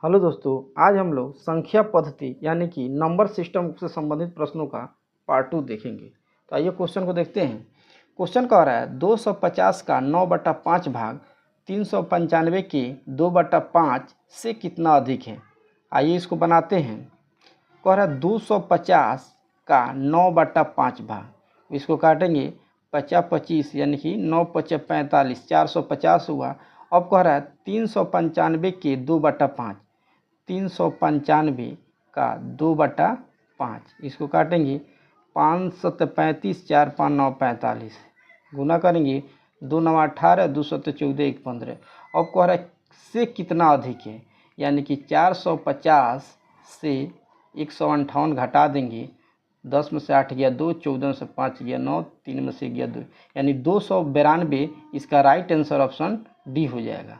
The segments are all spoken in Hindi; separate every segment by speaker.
Speaker 1: हेलो दोस्तों, आज हम लोग संख्या पद्धति यानी कि नंबर सिस्टम से संबंधित प्रश्नों का पार्ट 2 देखेंगे। तो आइए क्वेश्चन को देखते हैं। क्वेश्चन कह रहा है 250 का 9/5 भाग 395 के 2/5 से कितना अधिक है। आइए इसको बनाते हैं। कह रहा है 250 का 9/5 भाग, इसको काटेंगे 50 25 यानी कि 9 5 45, 450 हुआ। अब कह रहा है 395 के 2/5, 395 का 2/5, इसको काटेंगे 5 7 35, 4 5 9 45, गुना करेंगे 2 9 18, 2 7 14, 1 15। अब कह रहा है से कितना अधिक है, यानी कि 450 से 158 घटा देंगे। 10 में से 8 गया 2, 14 में से 5 गया 9, 3 में से गया 2, यानी 292। इसका राइट आंसर ऑप्शन डी हो जाएगा।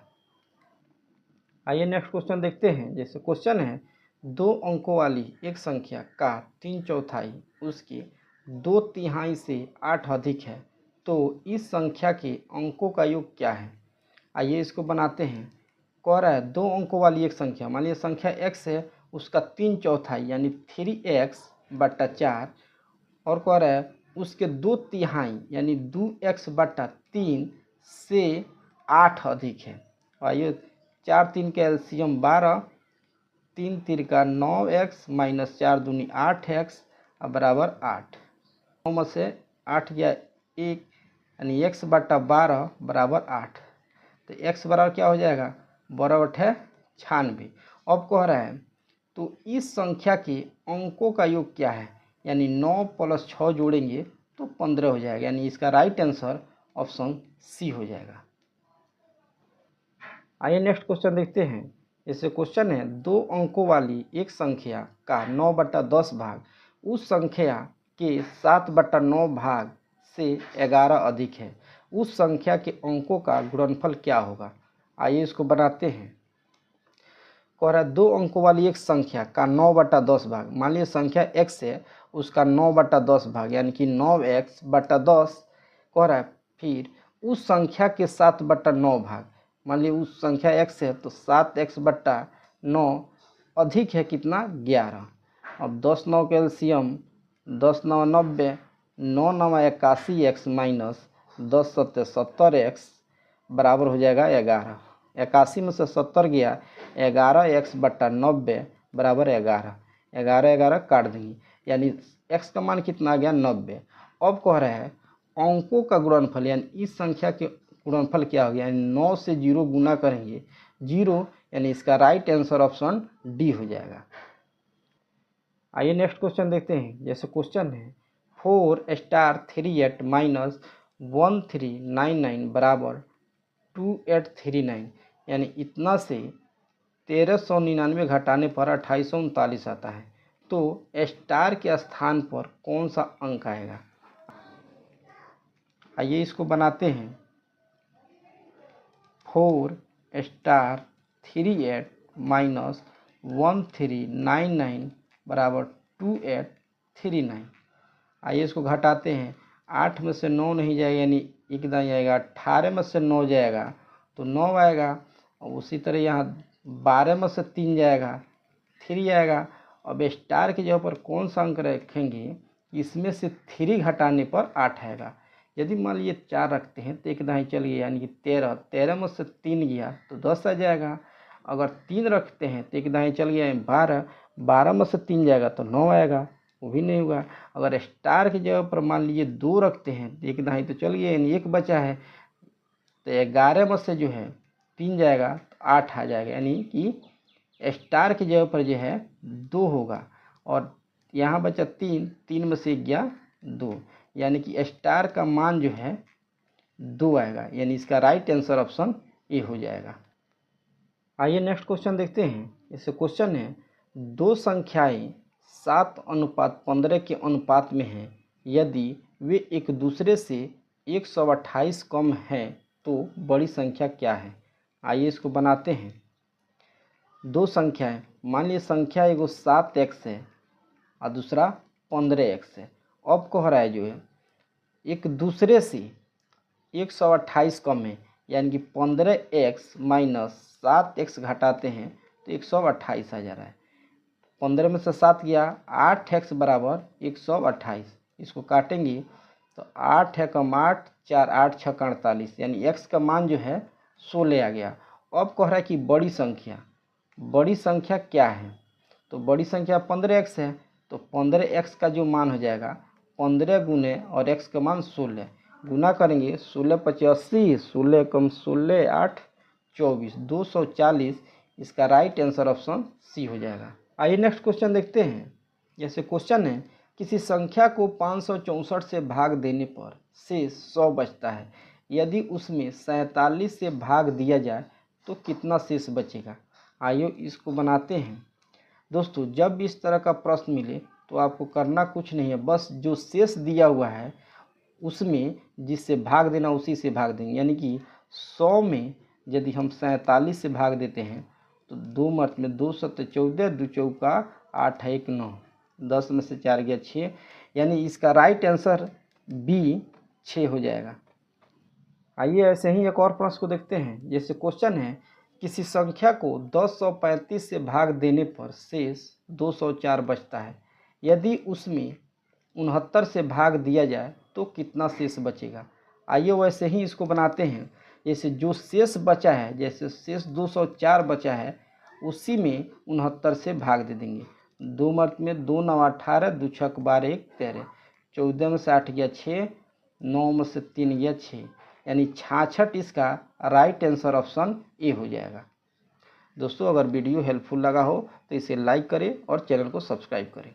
Speaker 1: आइए नेक्स्ट क्वेश्चन देखते हैं। जैसे क्वेश्चन है 2 अंकों वाली एक संख्या का 3/4 उसके 2/3 से 8 अधिक है, तो इस संख्या के अंकों का योग क्या है। आइए इसको बनाते हैं। कह रहा है 2 अंकों वाली एक संख्या, मान लीजिए संख्या x है, उसका 3/4 यानी 3x/4, और कह रहा है उसके 2/3 यानी 2x/3 से 8 अधिक है। आइए 4 3 का एलसीएम 12, 3 3 का 9x माइनस 4 दूनी 8x बराबर 8। 9 में से 8 गया 1, यानी x/12 बराबर 8। तो x बराबर क्या हो जाएगा, बराबर है 96। अब कह रहा है तो इस संख्या के अंकों का योग क्या है, यानी 9 + 6 जोड़ेंगे तो 15 हो जाएगा, यानी इसका राइट आंसर ऑप्शन सी हो जाएगा। आइए नेक्स्ट क्वेश्चन देखते हैं। जैसे क्वेश्चन है 2 अंकों वाली एक संख्या का 9/10 भाग उस संख्या के 7/9 भाग से 11 अधिक है, उस संख्या के अंकों का गुणनफल क्या होगा। आइए इसको बनाते हैं। कह रहा है 2 अंकों वाली एक संख्या का 9/10 भाग, मान लीजिए संख्या x है, उसका 9/10 भाग यानी कि 9x/10। कह रहा है फिर उस संख्या के 7/9 भाग, मान लीजिए उस संख्या x है तो 7x/9 अधिक है कितना, 11। अब 10 9 के एलसीएम 10 9 90, 9 9 81x माइनस 10 7 70x बराबर हो जाएगा 11। 81 में से 70 गया, 11x/90 बराबर 11। 11 11 काट देंगे, यानी x का मान कितना आ गया, 90। अब कह रहा है अंकों का गुणनफल, यानी इस संख्या के गुणनफल क्या हो गया, यानी 9 से 0 गुना करेंगे 0, यानी इसका राइट आंसर ऑप्शन डी हो जाएगा। आइए नेक्स्ट क्वेश्चन देखते हैं। जैसे क्वेश्चन है 4 * 38 - 1399 बराबर 2839, यानी इतना से 1399 घटाने पर 2839 आता है, तो स्टार के स्थान पर कौन सा अंक आएगा। आइए इसको बनाते हैं। 4 * 38 - 1399 बराबर 2839। आइए इसको घटाते हैं। 8 में से 9 नहीं जाएगा, यानी एक दाएँ जाएगा। 18 में से 9 जाएगा तो 9 आएगा, और उसी तरह यहाँ 12 में से 3 जाएगा 3 आएगा। अब स्टार की जगह पर कौन सा अंक रखेंगे, इसमें से 3 घटाने पर 8 आएगा। यदि मान लीजिए 4 रखते हैं तो एक दाएँ चल गया, यानी कि 13, 13 में से 3 गया तो 10 आ जाएगा। अगर 3 रखते हैं तो एक दाएँ चल गया 12, 12 में से 3 जाएगा तो 9 आएगा, वो भी नहीं हुआ। अगर स्टार की जगह पर मान लीजिए 2 रखते हैं तो एक दाएँ तो चल गया, यानी 1 बचा है, तो 11 में से जो है 3 जाएगा तो 8 आ जाएगा, यानी कि स्टार की जगह पर जो है 2 होगा, और यहाँ बचा 3, 3 में से गया 2, यानी कि स्टार का मान जो है 2 आएगा, यानी इसका राइट आंसर ऑप्शन ए हो जाएगा। आइए नेक्स्ट क्वेश्चन देखते हैं। इससे क्वेश्चन है 2 संख्याएं 7:15 के अनुपात में हैं, यदि वे एक दूसरे से 128 कम हैं तो बड़ी संख्या क्या है। आइए इसको बनाते हैं। 2 संख्याएं, मान लीजिए संख्या एगो 7x है और दूसरा 15x है। अब कह रहा है जो है एक दूसरे से 128 कम है, यानी कि 15x माइनस 7x घटाते हैं तो 128 आ जा रहा है। 15 में से 7 गया, 8x बराबर 128। इसको काटेंगे तो 8 है कम 8, 4 8 6 48, यानी x का मान जो है 16 आ गया। अब कह रहा है कि बड़ी संख्या क्या है, तो बड़ी संख्या 15x है, तो 15x का जो मान हो जाएगा 15 गुने और x का मान 16, गुना करेंगे 16 5 80, 16 कम 16 8 24, 240। इसका राइट आंसर ऑप्शन सी हो जाएगा। आइए नेक्स्ट क्वेश्चन देखते हैं। जैसे क्वेश्चन है, किसी संख्या को 564 से भाग देने पर शेष 100 बचता है, यदि उसमें 47 से भाग दिया जाए तो कितना शेष बचेगा। आइए इसको बनाते हैं। दोस्तों, जब इस तरह का प्रश्न मिले तो आपको करना कुछ नहीं है, बस जो शेष दिया हुआ है उसमें जिससे भाग देना उसी से भाग देंगे। यानी कि 100 में यदि हम 47 से भाग देते हैं तो 2 मर्त में 2 7 14, 2 चौका 8 1 9, 10 में से 4 गया 6, यानी इसका राइट आंसर बी 6 हो जाएगा। आइए ऐसे ही एक और प्रश्न को देखते हैं। जैसे क्वेश्चन है, किसी संख्या को 1035 से भाग देने पर शेष 204 बचता है, यदि उसमें 69 से भाग दिया जाए तो कितना शेष बचेगा। आइए वैसे ही इसको बनाते हैं। जैसे जो शेष बचा है, जैसे शेष 204 बचा है, उसी में 69 से भाग दे देंगे। 2 मर्त में 2 9 18, 2 छक 12 1 13, 14 में से 8 गया 6, 9 में से 3 गया 6, यानी 66। इसका राइट आंसर ऑप्शन ए हो जाएगा। दोस्तों, अगर वीडियो हेल्पफुल लगा हो तो इसे लाइक करें और चैनल को सब्सक्राइब करें।